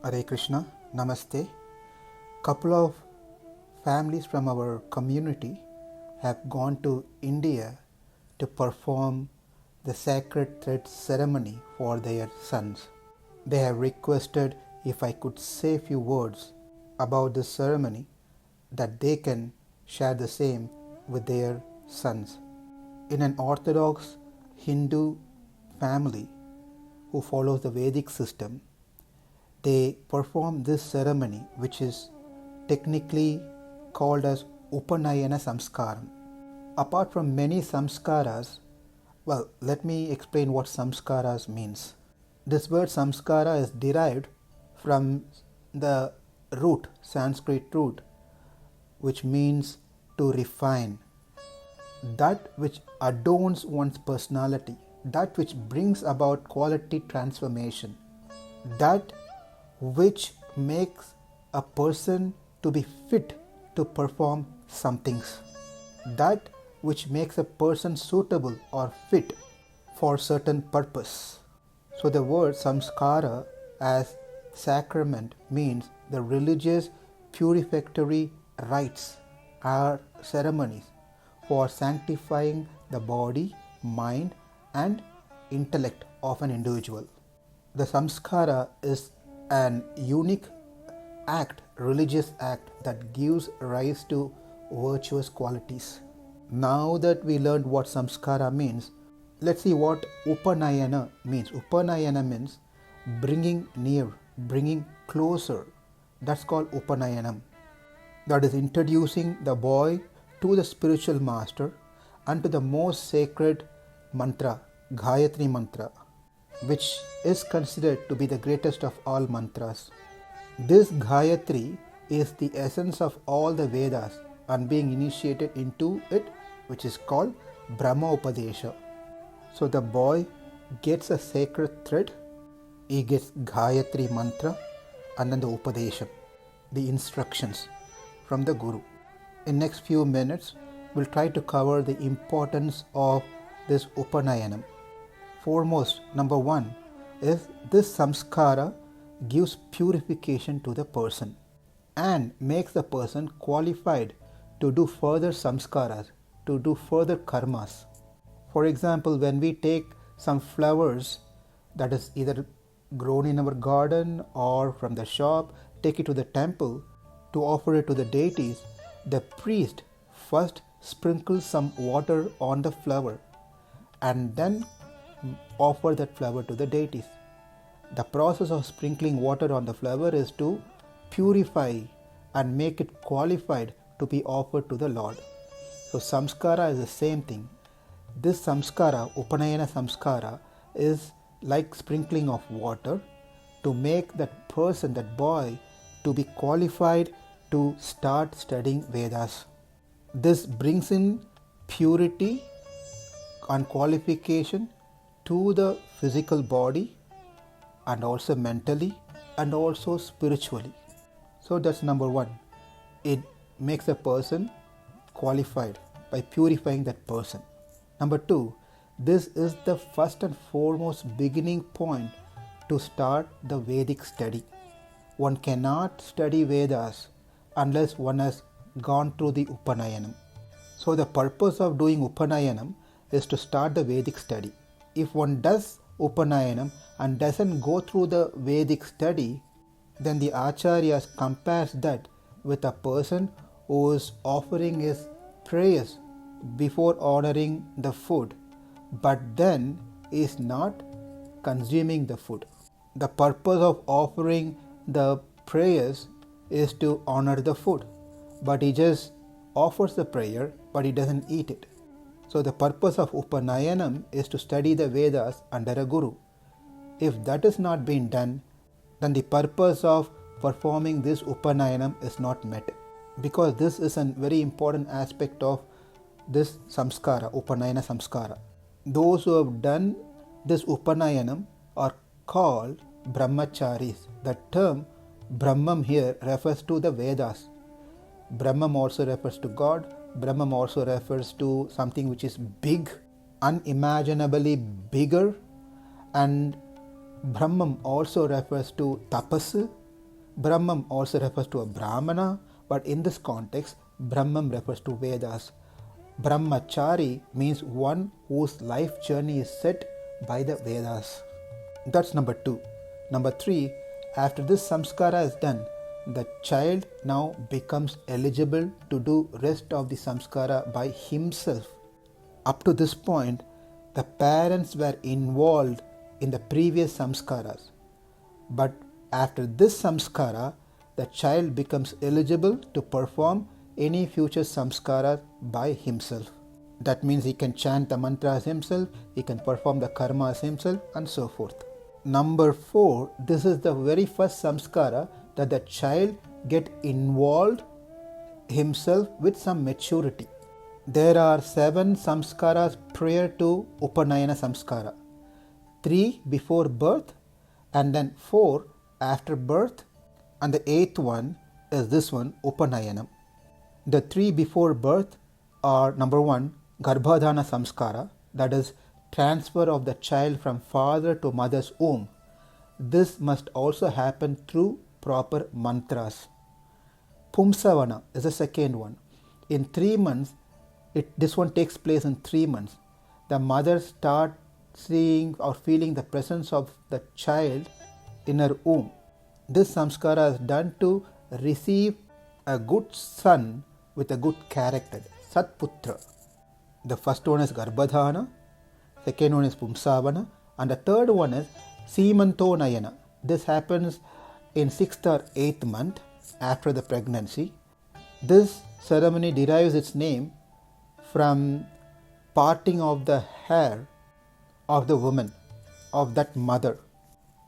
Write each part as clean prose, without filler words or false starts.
Hare Krishna, Namaste. Couple of families from our community have gone to India to perform the sacred thread ceremony for their sons. They have requested if I could say a few words about this ceremony that they can share the same with their sons. In an Orthodox Hindu family who follows the Vedic system, they perform this ceremony, which is technically called as Upanayana Samskaram. Apart from many samskaras, let me explain what samskaras means. This word samskara is derived from the root, Sanskrit root, which means to refine. That which adorns one's personality, that which brings about quality transformation, that which makes a person to be fit to perform some things, that which makes a person suitable or fit for certain purpose. So the word samskara as sacrament means the religious purificatory rites or ceremonies for sanctifying the body, mind and intellect of an individual. The samskara is an unique act, religious act that gives rise to virtuous qualities. Now that we learned what samskara means, let's see what Upanayana means. Upanayana means bringing near, bringing closer. That's called Upanayanam. That is introducing the boy to the spiritual master and to the most sacred mantra, Gayatri mantra, which is considered to be the greatest of all mantras. This Gayatri is the essence of all the Vedas and being initiated into it, which is called Brahma Upadesha. So the boy gets a sacred thread, he gets Gayatri mantra and then the Upadesha, the instructions from the Guru. In next few minutes, we'll try to cover the importance of this Upanayanam. Foremost, number one, is this samskara gives purification to the person and makes the person qualified to do further samskaras, to do further karmas. For example, when we take some flowers that is either grown in our garden or from the shop, take it to the temple to offer it to the deities, the priest first sprinkles some water on the flower and then offer that flower to the deities. The process of sprinkling water on the flower is to purify and make it qualified to be offered to the Lord. So samskara is the same thing. This samskara, Upanayana samskara, is like sprinkling of water to make that person, that boy, to be qualified to start studying Vedas. This brings in purity and qualification to the physical body and also mentally and also spiritually. So that's number one. It makes a person qualified by purifying that person. Number two, this is the first and foremost beginning point to start the Vedic study. One cannot study Vedas unless one has gone through the Upanayanam. So the purpose of doing Upanayanam is to start the Vedic study. If one does Upanayanam and doesn't go through the Vedic study, then the Acharyas compares that with a person who is offering his prayers before ordering the food, but then is not consuming the food. The purpose of offering the prayers is to honor the food, but he just offers the prayer, but he doesn't eat it. So the purpose of Upanayanam is to study the Vedas under a Guru. If that is not being done, then the purpose of performing this Upanayanam is not met, because this is a very important aspect of this samskara, Upanayana samskara. Those who have done this Upanayanam are called Brahmacharis. The term Brahmam here refers to the Vedas. Brahmam also refers to God. Brahmam also refers to something which is big, unimaginably bigger, and Brahmam also refers to tapas, Brahmam also refers to a Brahmana, but in this context, Brahmam refers to Vedas. Brahmachari means one whose life journey is set by the Vedas. That's number 2. Number 3, after this samskara is done, the child now becomes eligible to do rest of the samskara by himself. Up to this point, the parents were involved in the previous samskaras. But after this samskara, the child becomes eligible to perform any future samskara by himself. That means he can chant the mantras himself, he can perform the karmas himself, and so forth. Number 4, this is the very first samskara that the child get involved himself with some maturity. There are 7 samskaras prior to Upanayana samskara. 3 before birth, and then 4 after birth, and the 8th one is this one, Upanayanam. The 3 before birth are number 1, Garbhadhana samskara, that is transfer of the child from father to mother's womb. This must also happen through proper mantras. Pumsavana is the second one. In 3 months, this one takes place in 3 months. The mother starts seeing or feeling the presence of the child in her womb. This samskara is done to receive a good son with a good character, Satputra. The first one is Garbhadhana, second one is Pumsavana, and the third one is Seemanto Nayana. This happens in 6th or 8th month after the pregnancy. This ceremony derives its name from parting of the hair of the woman, of that mother.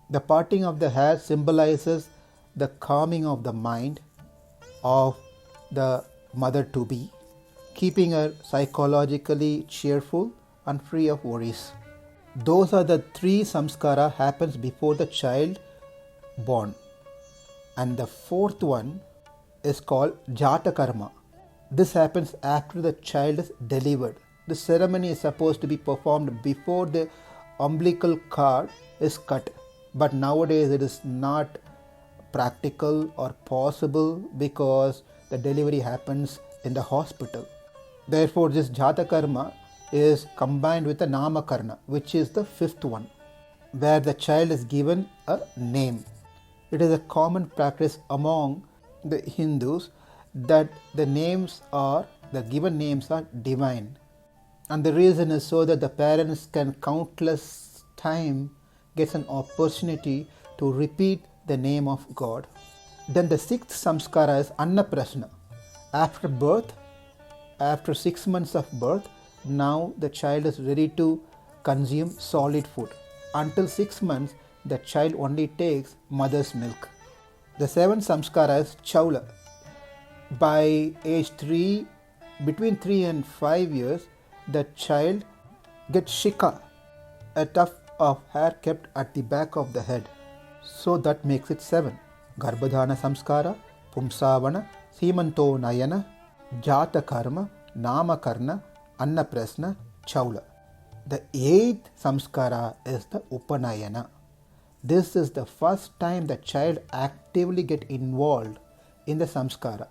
The parting of the hair symbolizes the calming of the mind of the mother-to-be, keeping her psychologically cheerful and free of worries. Those are the 3 samskara happens before the child born. And the 4th one is called Jata Karma. This happens after the child is delivered. The ceremony is supposed to be performed before the umbilical cord is cut. But nowadays it is not practical or possible because the delivery happens in the hospital. Therefore, this Jata Karma is combined with the Namakarna, which is the 5th one, where the child is given a name. It is a common practice among the Hindus that the given names are divine. And the reason is so that the parents can countless time gets an opportunity to repeat the name of God. Then the 6th samskara is Annaprasna. After birth, after 6 months of birth, now the child is ready to consume solid food. Until 6 months, the child only takes mother's milk. The 7th samskara is Chaula. By age 3, between 3 and 5 years, the child gets shika, a tuft of hair kept at the back of the head. So that makes it 7. Garbhadhana samskara, Pumsavana, Seemanto Nayana, Jata Karma, Namakarna, Annaprasna, Chaula. The 8th samskara is the Upanayana. This is the first time the child actively get involved in the samskara.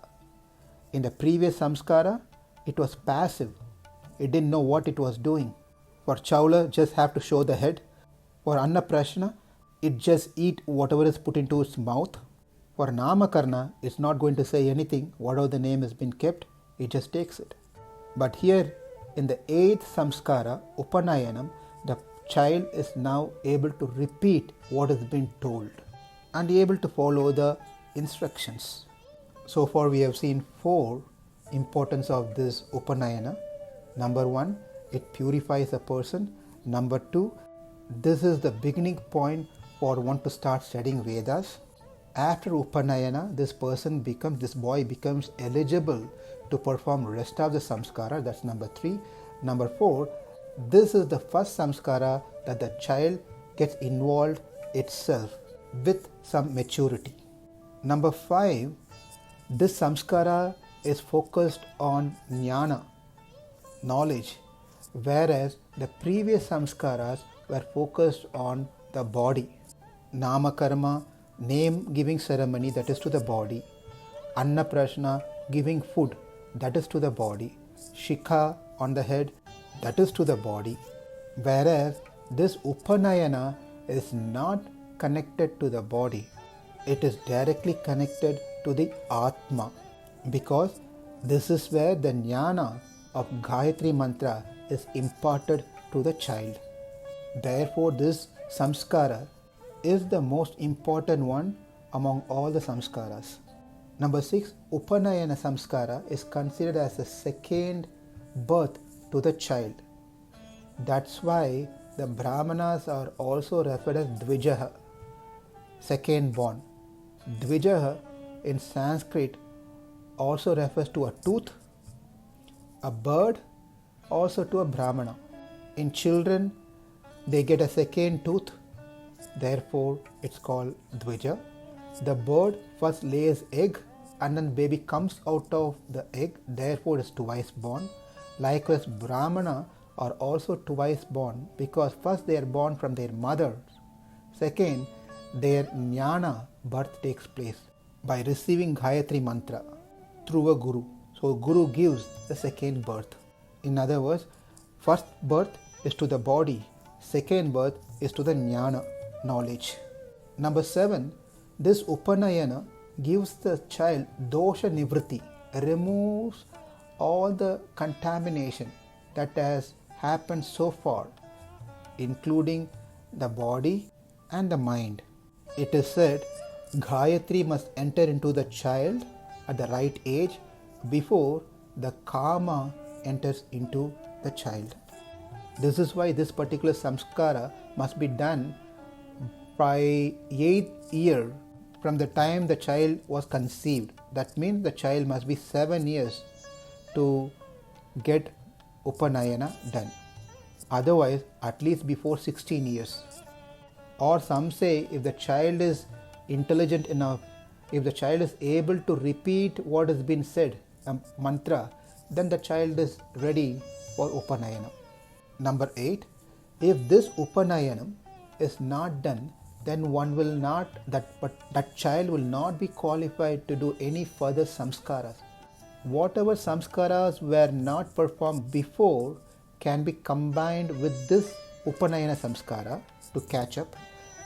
In the previous samskara, it was passive. It didn't know what it was doing. For Chaula, just have to show the head. For Annaprasna, it just eat whatever is put into its mouth. For Namakarna, it's not going to say anything. Whatever the name has been kept, it just takes it. But here, in the 8th samskara, Upanayanam, the child is now able to repeat what has been told and able to follow the instructions. So far we have seen 4 importance of this Upanayana. Number 1, it purifies a person. Number 2, this is the beginning point for one to start studying Vedas. After Upanayana, this boy becomes eligible to perform rest of the samskara. That's number 3. Number 4, this is the first samskara that the child gets involved itself with some maturity. Number 5, this samskara is focused on jnana, knowledge, whereas the previous samskaras were focused on the body. Namakarma name giving ceremony, that is to the body. Annaprasna, giving food, that is to the body. Shikha on the head, that is to the body. Whereas this Upanayana is not connected to the body. It is directly connected to the Atma, because this is where the jnana of Gayatri Mantra is imparted to the child. Therefore, this samskara is the most important one among all the samskaras. Number 6, Upanayana samskara is considered as the second birth to the child. That's why the Brahmanas are also referred as Dvijaha, second born. Dvijaha in Sanskrit also refers to a tooth, a bird, also to a Brahmana. In children, they get a second tooth, therefore it's called Dvija. The bird first lays egg and then baby comes out of the egg, therefore it is twice born. Likewise, Brahmana are also twice born because first they are born from their mothers. Second, their jnana birth takes place by receiving Gayatri Mantra through a Guru. So Guru gives the second birth. In other words, first birth is to the body, second birth is to the jnana, knowledge. Number 7, this Upanayana gives the child dosha nivritti, removes all the contamination that has happened so far, including the body and the mind. It is said Gayatri must enter into the child at the right age before the karma enters into the child. This is why this particular samskara must be done by 8th year from the time the child was conceived. That means the child must be 7 years to get Upanayana done. Otherwise, at least before 16 years. Or some say if the child is intelligent enough, if the child is able to repeat what has been said, a mantra, then the child is ready for Upanayana. Number 8, if this Upanayana is not done, then that child will not be qualified to do any further samskaras. Whatever samskaras were not performed before can be combined with this Upanayana samskara to catch up.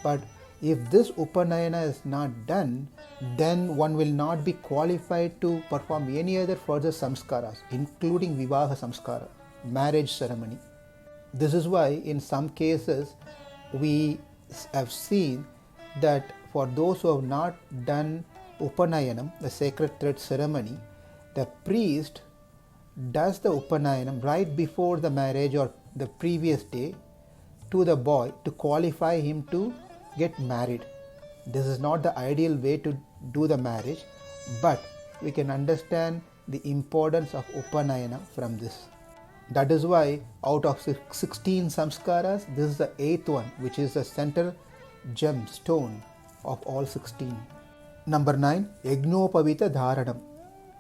But if this Upanayana is not done, then one will not be qualified to perform any other further samskaras, including Vivaha samskara, marriage ceremony. This is why in some cases we have seen that for those who have not done Upanayanam, the sacred thread ceremony, the priest does the Upanayanam right before the marriage or the previous day to the boy to qualify him to get married. This is not the ideal way to do the marriage, but we can understand the importance of Upanayana from this. That is why out of 16 samskaras, this is the 8th one, which is the center gemstone of all 16. Number 9, Yagnopavita Dharanam,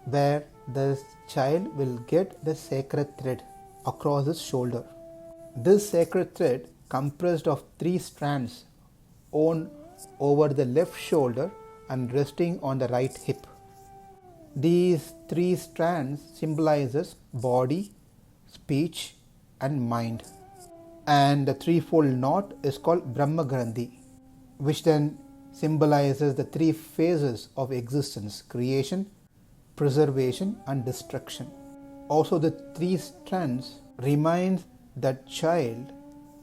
where the child will get the sacred thread across his shoulder. This sacred thread comprised of 3 strands on over the left shoulder and resting on the right hip. These 3 strands symbolizes body, speech and mind. And the threefold knot is called Brahma Grandhi, which then symbolizes the 3 phases of existence: creation, preservation and destruction. Also, the 3 strands reminds that child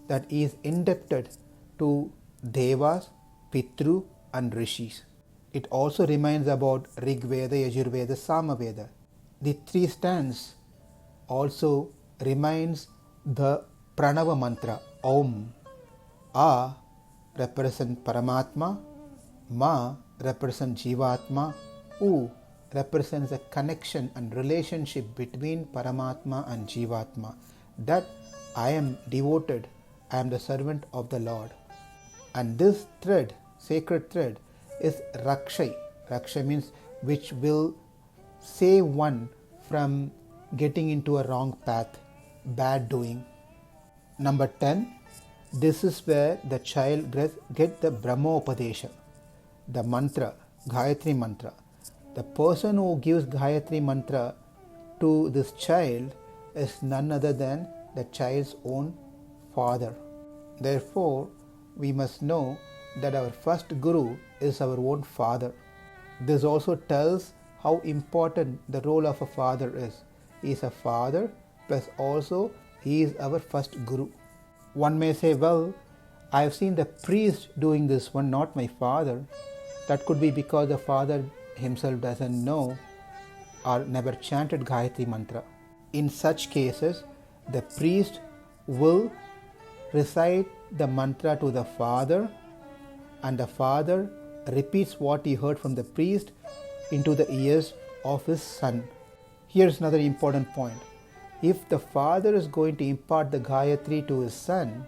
that he is indebted to Devas, Pitru and Rishis. It also reminds about Rig Veda, Yajurveda, Samaveda. The 3 strands also reminds the Pranava mantra Om. A represents Paramatma, Ma represents Jivatma, U represents a connection and relationship between Paramatma and Jivatma. That I am devoted, I am the servant of the Lord. And this thread, sacred thread, is Rakshai. Raksha means which will save one from getting into a wrong path, bad doing. Number 10, this is where the child gets the Brahmopadesha. the mantra, Gayatri mantra. The person who gives Gayatri mantra to this child is none other than the child's own father. Therefore, we must know that our first guru is our own father. This also tells how important the role of a father is. He is a father, plus also he is our first guru. One may say, well, I have seen the priest doing this one, not my father. That could be because the father himself doesn't know or never chanted Gayatri mantra. In such cases, the priest will recite the mantra to the father, and the father repeats what he heard from the priest into the ears of his son. Here's another important point. If the father is going to impart the Gayatri to his son,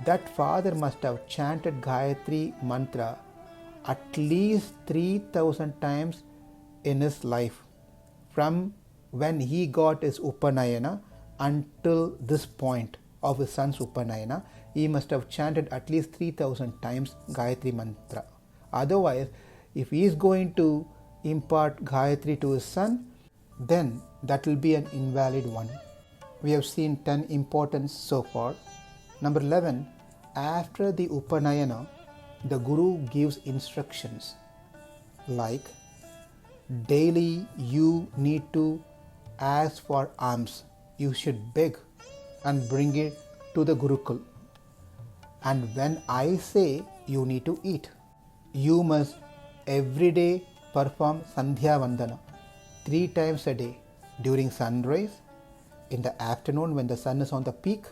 that father must have chanted Gayatri mantra at least 3,000 times in his life, from when he got his Upanayana until this point of his son's Upanayana. He must have chanted at least 3,000 times Gayatri mantra. Otherwise, if he is going to impart Gayatri to his son, then that will be an invalid one. We have seen 10 importance so far. Number 11, after the Upanayana, the Guru gives instructions like daily you need to ask for alms. You should beg and bring it to the Gurukul. And when I say you need to eat, you must every day perform Sandhya Vandana 3 times a day, during sunrise, in the afternoon when the sun is on the peak,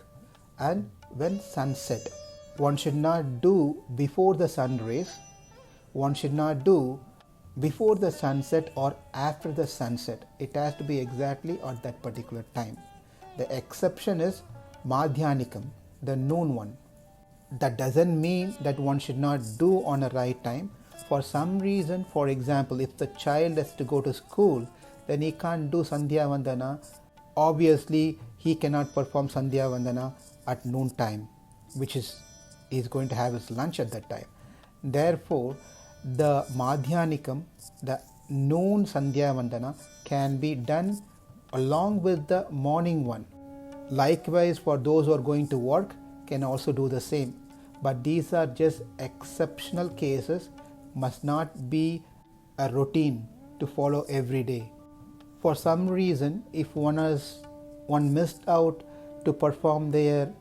and when sunset. One should not do before the sunrise. One should not do before the sunset or after the sunset. It has to be exactly at that particular time. The exception is Madhyanikam, the noon one. That doesn't mean that one should not do on a right time. For some reason, for example, if the child has to go to school, then he can't do Sandhya Vandana. Obviously, he cannot perform Sandhya Vandana at noon time, which is he's going to have his lunch at that time. Therefore, the Madhyanikam, the noon Sandhya Vandana, can be done along with the morning one. Likewise, for those who are going to work, can also do the same. But these are just exceptional cases, must not be a routine to follow every day. For some reason, if one missed out to perform their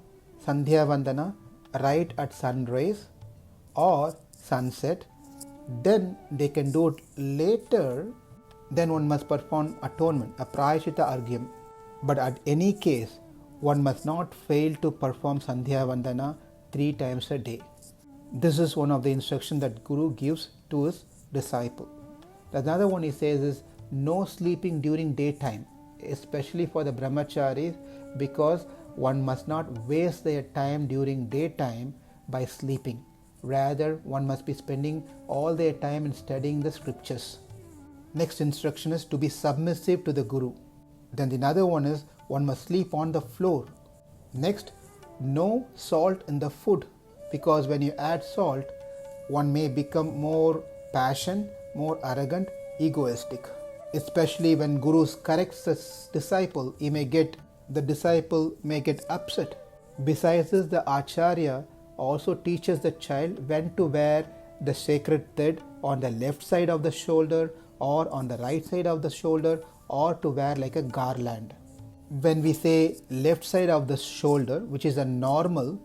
Sandhya Vandana right at sunrise or sunset, then they can do it later. Then one must perform atonement, a prayashita argyam. But at any case, one must not fail to perform Sandhya Vandana 3 times a day. This is one of the instructions that Guru gives to his disciple. Another one he says is no sleeping during daytime, especially for the brahmacharis, because one must not waste their time during daytime by sleeping. Rather, one must be spending all their time in studying the scriptures. Next instruction is to be submissive to the Guru. Then another one is one must sleep on the floor. Next, no salt in the food, because when you add salt, one may become more passionate, more arrogant, egoistic. Especially when Guru corrects the disciple, the disciple may get upset. Besides this, the Acharya also teaches the child when to wear the sacred thread on the left side of the shoulder or on the right side of the shoulder, or to wear like a garland. When we say left side of the shoulder, which is a normal,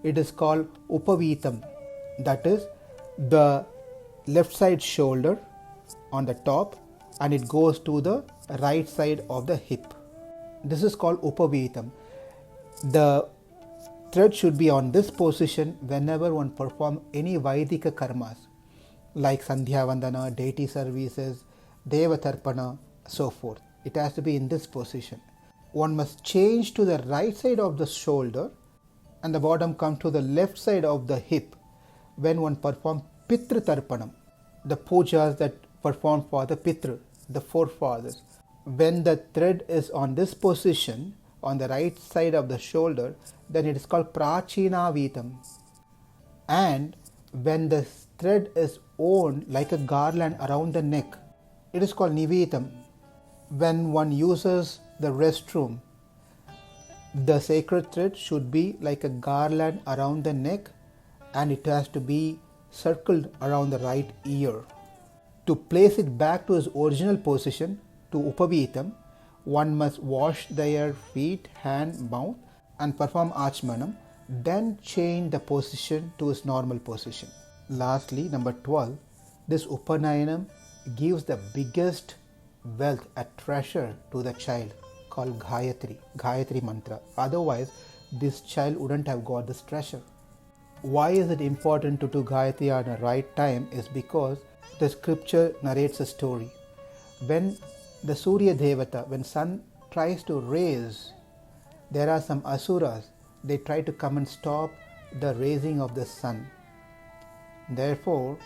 it is called Upavitam. That is the left side shoulder on the top, and it goes to the right side of the hip. This is called Upavitam. The thread should be on this position whenever one performs any Vaidika karmas like Sandhya Vandana, deity services, Deva Tarpana, so forth. It has to be in this position. One must change to the right side of the shoulder and the bottom come to the left side of the hip when one performs Pitra Tarpanam, the pujas that perform for the Pitra, the forefathers. When the thread is on this position, on the right side of the shoulder, then it is called Prachina Vitam. And when the thread is worn like a garland around the neck. It is called nivetam. When one uses the restroom, the sacred thread should be like a garland around the neck, and it has to be circled around the right ear. To place it back to its original position, to upavitam, one must wash their feet, hand, mouth and perform achmanam, then change the position to its normal position. Lastly, number 12, this Upanayanam gives the biggest wealth, a treasure to the child called Gayatri mantra. Otherwise, this child wouldn't have got this treasure. Why is it important to do Gayatri at the right time is because the scripture narrates a story. When the Surya Devata, when sun tries to raise, there are some asuras. They try to come and stop the raising of the sun. Therefore,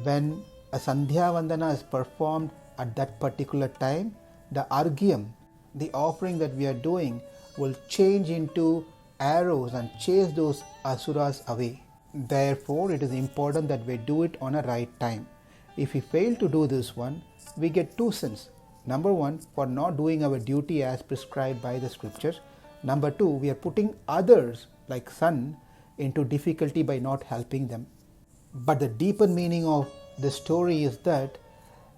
when a Sandhya Vandana is performed at that particular time, the argyam, the offering that we are doing, will change into arrows and chase those asuras away. Therefore, it is important that we do it on a right time. If we fail to do this one, we get two sins. Number one, for not doing our duty as prescribed by the scriptures. Number two, we are putting others like sun into difficulty by not helping them. But the deeper meaning of the story is that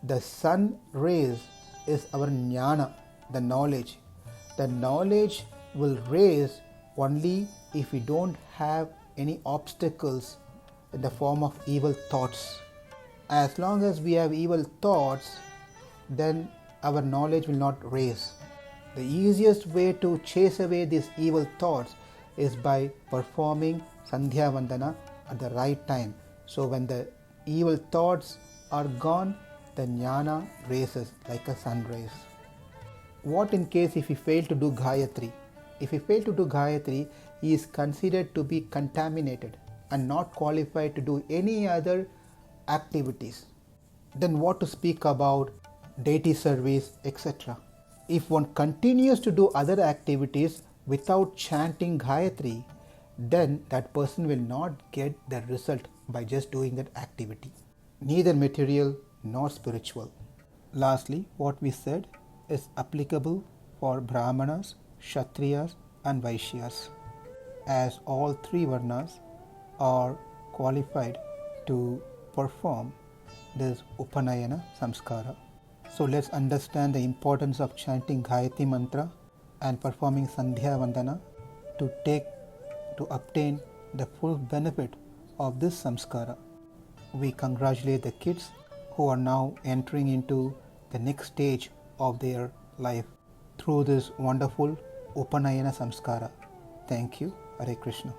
the sun rays is our jnana, the knowledge. The knowledge will raise only if we don't have any obstacles in the form of evil thoughts. As long as we have evil thoughts, then our knowledge will not raise. The easiest way to chase away these evil thoughts is by performing Sandhya Vandana at the right time. So when the evil thoughts are gone, the jnana raises like a sun rays. What in case if he failed to do Gayatri? If he failed to do Gayatri, he is considered to be contaminated and not qualified to do any other activities. Then what to speak about deity service, etc. If one continues to do other activities without chanting Gayatri, then that person will not get the result by just doing that activity, neither material nor spiritual. Lastly, what we said is applicable for Brahmanas, Kshatriyas and Vaishyas, as all three Varnas are qualified to perform this Upanayana Samskara. So let's understand the importance of chanting Gayatri Mantra and performing Sandhya Vandana to obtain the full benefit of this Samskara. We congratulate the kids who are now entering into the next stage of their life through this wonderful Upanayana Samskara. Thank you. Hare Krishna.